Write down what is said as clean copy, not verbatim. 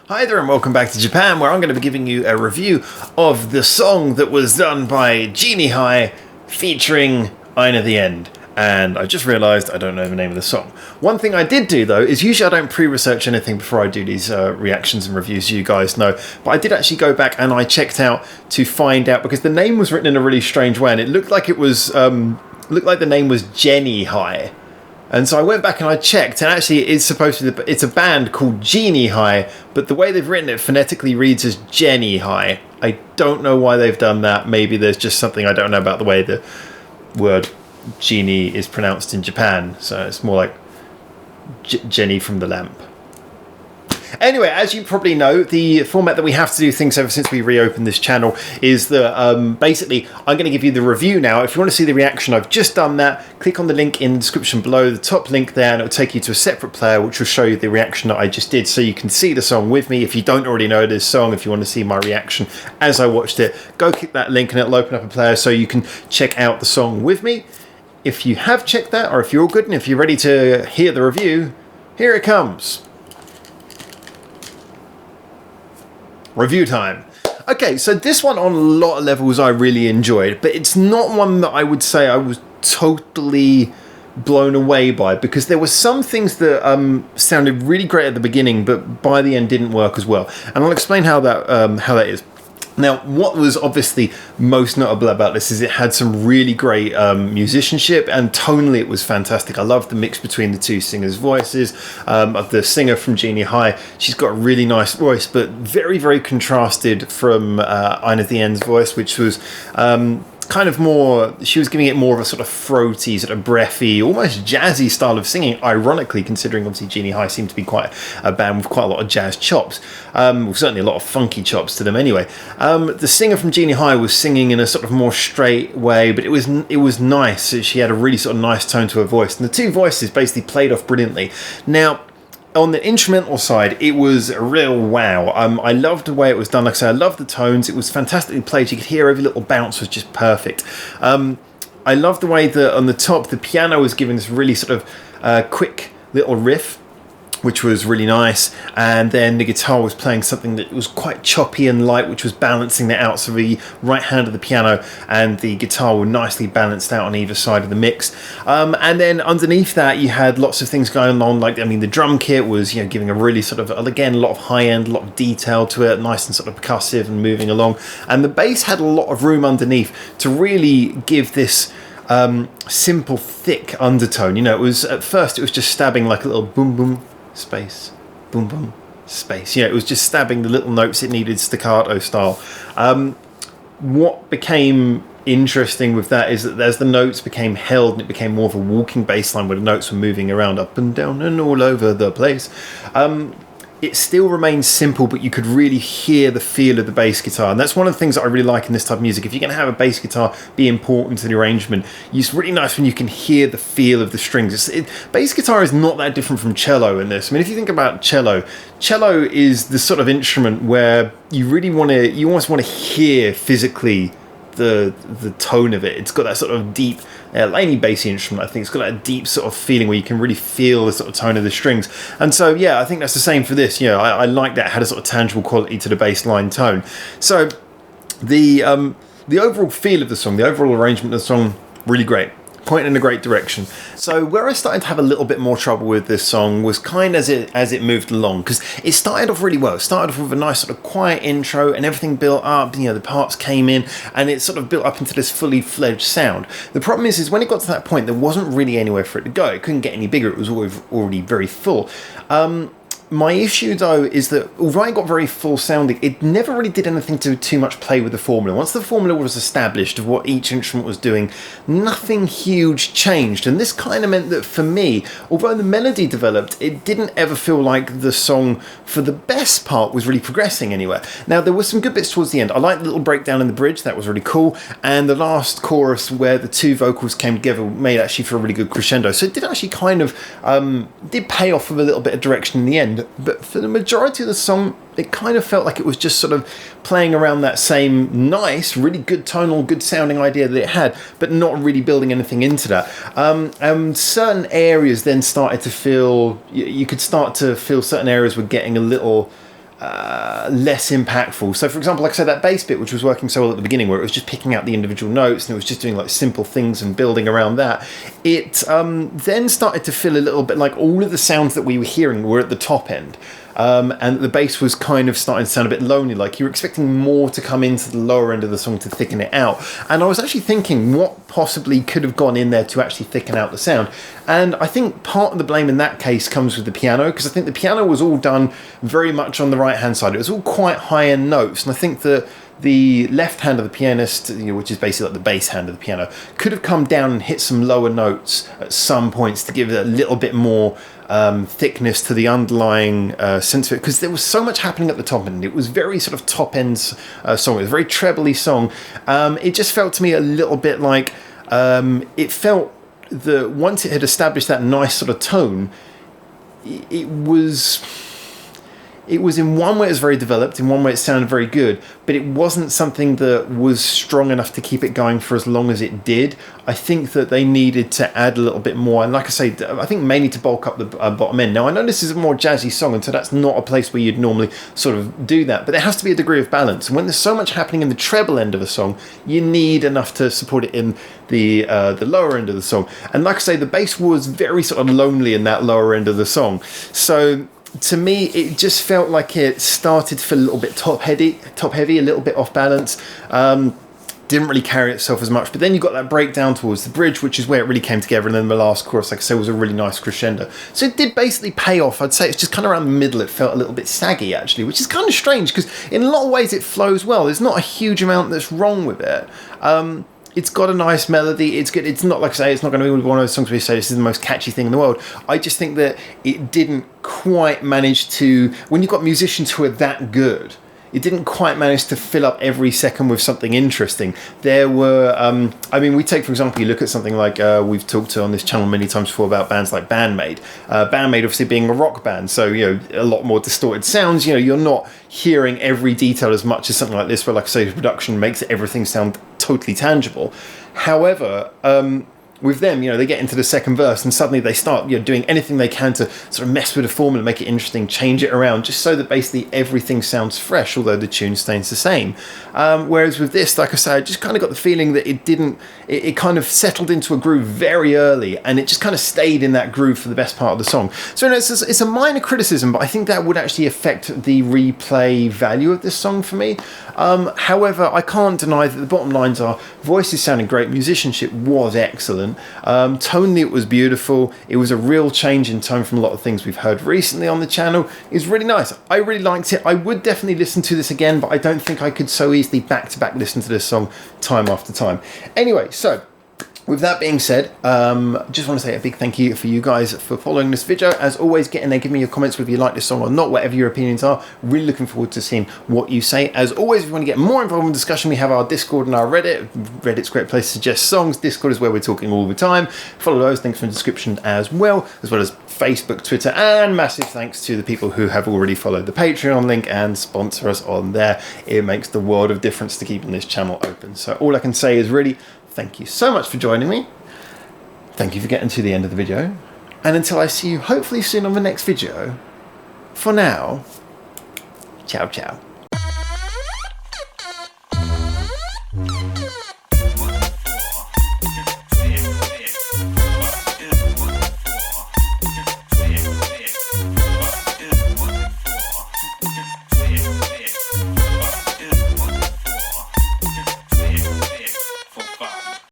Hi there and welcome back to Japan, where I'm going to be giving you a review of the song that was done by GENIE featuring AINA the End. And I just realised I don't know the name of the song. One thing I did do though is usually I don't pre-research anything before I do these reactions and reviews, you guys know. But I did actually go back and I checked out to find out, because the name was written in a really strange way and it looked like it was looked like the name was GENIE. And so I went back and I checked, and actually it's supposed to be, it's a band called GENIE, but the way they've written it phonetically reads as GENIE. I don't know why they've done that. Maybe there's just something I don't know about the way the word genie is pronounced in Japan. So it's more like Jenny from the lamp. Anyway, as you probably know, the format that we have to do things ever since we reopened this channel is that basically I'm going to give you the review now. If you want to see the reaction, I've just done that. Click on the link in the description below, the top link there, and it'll take you to a separate player which will show you the reaction that I just did, so you can see the song with me. If you don't already know this song, if you want to see my reaction as I watched it, go click that link and it'll open up a player so you can check out the song with me. If you have checked that, or if you're all good and if you're ready to hear the review, here it comes. Review time. Okay, so this one on a lot of levels I really enjoyed, but it's not one that I would say I was totally blown away by, because there were some things that sounded really great at the beginning, but by the end didn't work as well. And I'll explain how that is. Now, what was obviously most notable about this is it had some really great musicianship, and tonally it was fantastic. I loved the mix between the two singers' voices. Of the singer from GENIE, she's got a really nice voice, but very, very contrasted from AINA the End's voice, which was kind of more, she was giving it more of a sort of throaty, sort of breathy, almost jazzy style of singing, ironically, considering obviously GENIE seemed to be quite a band with quite a lot of jazz chops. Well, certainly a lot of funky chops to them anyway. The singer from GENIE was singing in a sort of more straight way, but it was nice. She had a really sort of nice tone to her voice, and the two voices basically played off brilliantly. Now, on the instrumental side, it was a real wow. I loved the way it was done. Like I said, I loved the tones. It was fantastically played. You could hear every little bounce was just perfect. I loved the way that on the top, the piano was giving this really sort of quick little riff, which was really nice, and then the guitar was playing something that was quite choppy and light, which was balancing that out. So the right hand of the piano and the guitar were nicely balanced out on either side of the mix. And then underneath that, you had lots of things going on, like, I mean, the drum kit was, you know, giving a really sort of, again, a lot of high end, a lot of detail to it, nice and sort of percussive and moving along. And the bass had a lot of room underneath to really give this simple, thick undertone. You know, it was, at first, it was just stabbing like a little boom, boom, space, boom, boom, space. Yeah, it was just stabbing the little notes it needed, staccato style. What became interesting with that is that as the notes became held and it became more of a walking bass line where the notes were moving around up and down and all over the place, it still remains simple, but you could really hear the feel of the bass guitar. And that's one of the things that I really like in this type of music. If you're going to have a bass guitar be important to the arrangement, it's really nice when you can hear the feel of the strings. Bass guitar is not that different from cello in this. I mean, if you think about cello is the sort of instrument where you almost want to hear physically the tone of it. It's got that sort of deep, like any bassy instrument, I think it's got that deep sort of feeling where you can really feel the sort of tone of the strings. And so, yeah, I think that's the same for this. You know, I like that it had a sort of tangible quality to the bass line tone. So the overall feel of the song, the overall arrangement of the song, really great. Pointing in a great direction. So where I started to have a little bit more trouble with this song was kind of as it moved along, because it started off really well. It started off with a nice sort of quiet intro and everything built up, you know, the parts came in and it sort of built up into this fully fledged sound. The problem is when it got to that point, there wasn't really anywhere for it to go. It couldn't get any bigger. It was already very full. My issue, though, is that although I got very full sounding, it never really did anything to too much play with the formula. Once the formula was established of what each instrument was doing, nothing huge changed. And this kind of meant that for me, although the melody developed, it didn't ever feel like the song, for the best part, was really progressing anywhere. Now, there were some good bits towards the end. I liked the little breakdown in the bridge. That was really cool. And the last chorus where the two vocals came together made actually for a really good crescendo. So it did actually kind of, did pay off with a little bit of direction in the end. But for the majority of the song, it kind of felt like it was just sort of playing around that same nice, really good tonal, good sounding idea that it had, but not really building anything into that. Certain areas then started to feel, you could start to feel certain areas were getting a little less impactful. So for example, like I said, that bass bit which was working so well at the beginning, where it was just picking out the individual notes and it was just doing like simple things and building around that, it then started to feel a little bit like all of the sounds that we were hearing were at the top end. And the bass was kind of starting to sound a bit lonely, like you were expecting more to come into the lower end of the song to thicken it out. And I was actually thinking what possibly could have gone in there to actually thicken out the sound. And I think part of the blame in that case comes with the piano, because I think the piano was all done very much on the right hand side. It was all quite high end notes, and I think that the left hand of the pianist, which is basically like the bass hand of the piano, could have come down and hit some lower notes at some points to give it a little bit more thickness to the underlying sense of it, because there was so much happening at the top end. It was very sort of top end song. It was a very trebly song. It just felt to me a little bit like it felt that once it had established that nice sort of tone, it was in one way it was very developed, in one way it sounded very good, but it wasn't something that was strong enough to keep it going for as long as it did. I think that they needed to add a little bit more, and like I say, I think mainly to bulk up the bottom end. Now I know this is a more jazzy song, and so that's not a place where you'd normally sort of do that, but there has to be a degree of balance, and when there's so much happening in the treble end of a song, you need enough to support it in the lower end of the song. And like I say, the bass was very sort of lonely in that lower end of the song, so to me, it just felt like it started to feel a little bit top heavy, a little bit off balance. Didn't really carry itself as much. But then you got that breakdown towards the bridge, which is where it really came together. And then the last chorus, like I said, was a really nice crescendo. So it did basically pay off. I'd say it's just kind of around the middle. It felt a little bit saggy, actually, which is kind of strange because in a lot of ways it flows well. There's not a huge amount that's wrong with it. It's got a nice melody. It's good. It's not, like I say, it's not going to be one of those songs where you say this is the most catchy thing in the world. I just think that it didn't quite manage to, when you've got musicians who are that good, it didn't quite manage to fill up every second with something interesting. There were, I mean, we take, for example, you look at something like, we've talked on this channel many times before about bands like Bandmade. Bandmade obviously being a rock band, so, a lot more distorted sounds. You're not hearing every detail as much as something like this, where, like I say, the production makes everything sound totally tangible. However, with them, they get into the second verse and suddenly they start doing anything they can to sort of mess with the formula, make it interesting, change it around, just so that basically everything sounds fresh, although the tune stays the same. Whereas with this, like I say, I just kind of got the feeling that it kind of settled into a groove very early, and it just kind of stayed in that groove for the best part of the song. So it's a minor criticism, but I think that would actually affect the replay value of this song for me. However, I can't deny that the bottom lines are voices sounding great, musicianship was excellent. Tonally, it was beautiful. It was a real change in tone from a lot of things we've heard recently on the channel. It was really nice. I really liked it. I would definitely listen to this again, but I don't think I could so easily back-to-back listen to this song time after time. Anyway, so with that being said, just want to say a big thank you for you guys for following this video. As always, get in there, give me your comments whether you like this song or not, whatever your opinions are. Really looking forward to seeing what you say. As always, if you want to get more involved in discussion, we have our Discord and our Reddit. Reddit's a great place to suggest songs. Discord is where we're talking all the time. Follow those, links in the description as well as Facebook, Twitter, and massive thanks to the people who have already followed the Patreon link and sponsor us on there. It makes the world of difference to keeping this channel open. So all I can say is really thank you so much for joining me. Thank you for getting to the end of the video. And until I see you hopefully soon on the next video, for now, ciao ciao.